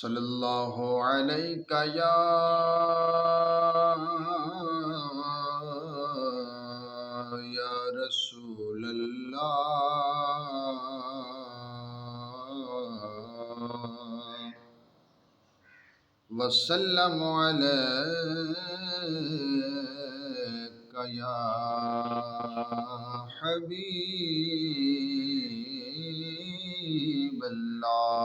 صلی اللہ علیہ یا رسول اللہ وسلم علیک یا حبیب اللہ۔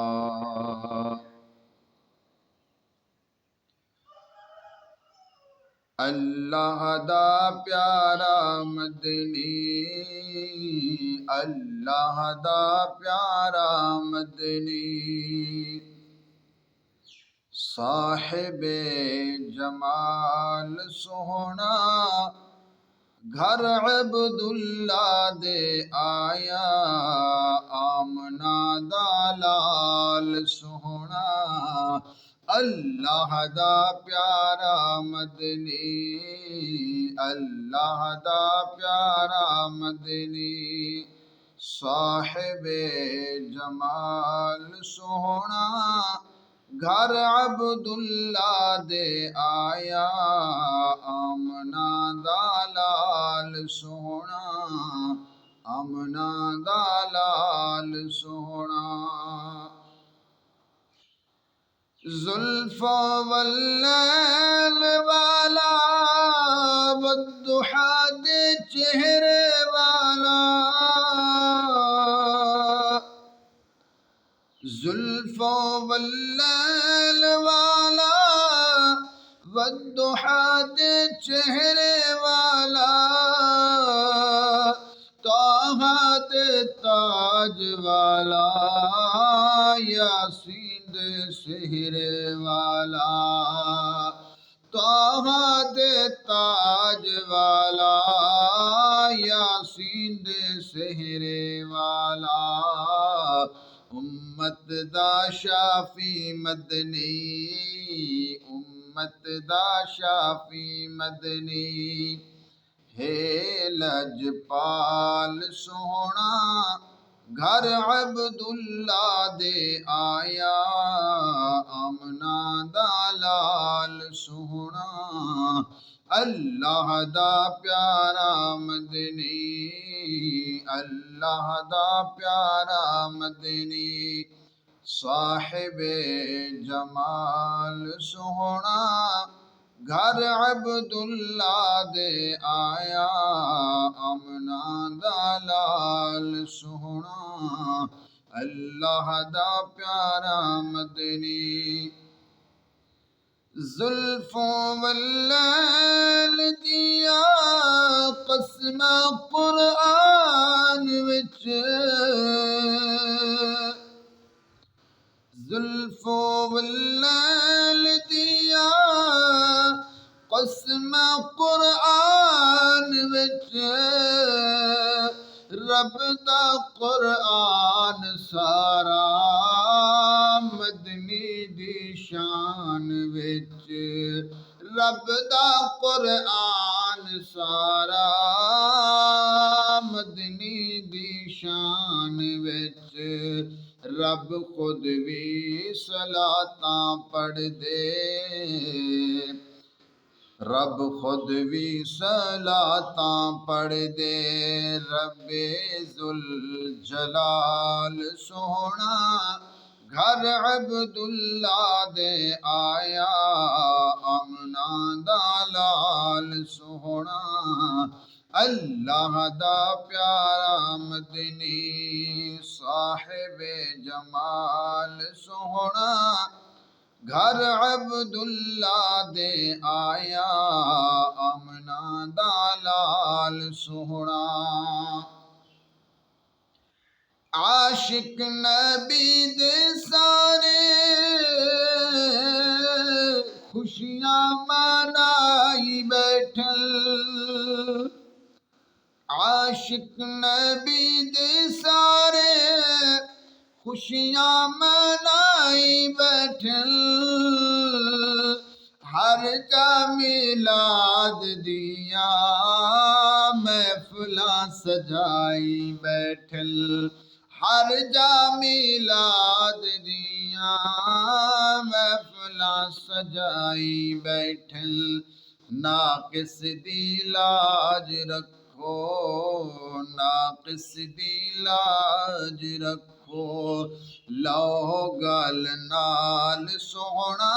اللہ دا پیارا مدنی، اللہ دا پیارا مدنی، صاحب جمال سوہنا گھر عبداللہ دے آیا، آمنہ دا لال سوہنا اللہ دا پیارا مدنی، اللہ دا پیارا مدنی، صاحب جمال سوہنا گھر عبداللہ دے آیا، آمنہ دا لال سوہنا، آمنہ دا لال سوہنا، زلف واللیل والا والضحا دے چہرے والا، زلف واللیل والا والضحا دے چہرے والا، طہ دے تاج والا، یاسین دے سہرے والا، طہ دے تاج والا، یاسین دے سہرے والا، امت دا شافی مدنی، امت دا شافی مدنی، ہے لجپال سوہنا گھر عبداللہ دے آیا، آمنہ دا لال سوہنا اللہ دا پیارا مدنی، اللہ دا پیارا مدنی، صاحب جمال سوہنا گھر عبداللہ دے آیا، آمنہ دا لال سوہنا اللہ دا پیارا مدنی، زلف واللیل دیا قسم قرآن وچ، زلف واللیل دیا قسم قرآن وچ، رب دا قرآن سارا مدنی دی شان وچ، رب دا قرآن سارا مدنی دی شان وچ، رب خود بھی صلاتاں پڑھ دے، رب خود بھی صلاتاں پڑھ دے، رب ذوالجلال سوہنا گھر عبداللہ دے آیا، آمنہ دا لال سوہنا اللہ دا پیارا مدنی، صاحب جمال سوہنا گھر عبداللہ دے آیا، آمنہ دا لال سوہنا، عاشق نبی دے سارے خوشیاں منائی بیٹھل، عاشق نبی دے سارے خوشیاں منائی بیٹھل، ہر جا میلاد دیا محفلاں سجائی بیٹھل، ہر جا میلاد دیا محفلا سجائی بیٹھل ناقص دی لاج رکھو ناقص دی لاج رکھو لو گل نال سونا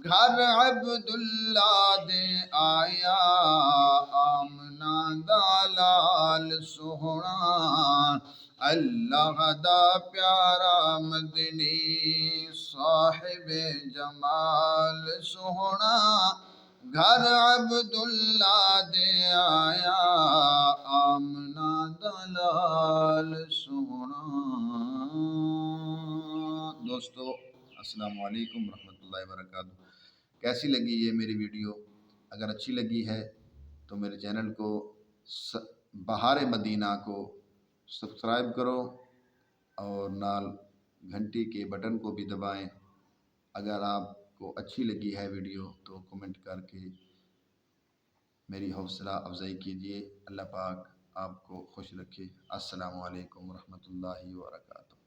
گھر عبداللہ دے آیا آمنہ دا لال سونا اللہ دا پیارا مدنی صاحب جمال سونا گھر عبداللہ دے آیا آمنہ دا لال سونا۔ دوستو السلام علیکم ورحمۃ اللہ وبرکاتہ۔ کیسی لگی یہ میری ویڈیو؟ اگر اچھی لگی ہے تو میرے چینل کو بہار مدینہ کو سبسکرائب کرو اور نال گھنٹی کے بٹن کو بھی دبائیں۔ اگر آپ کو اچھی لگی ہے ویڈیو تو کمنٹ کر کے میری حوصلہ افزائی کیجیے۔ اللہ پاک آپ کو خوش رکھے۔ السلام علیکم ورحمۃ اللہ وبرکاتہ۔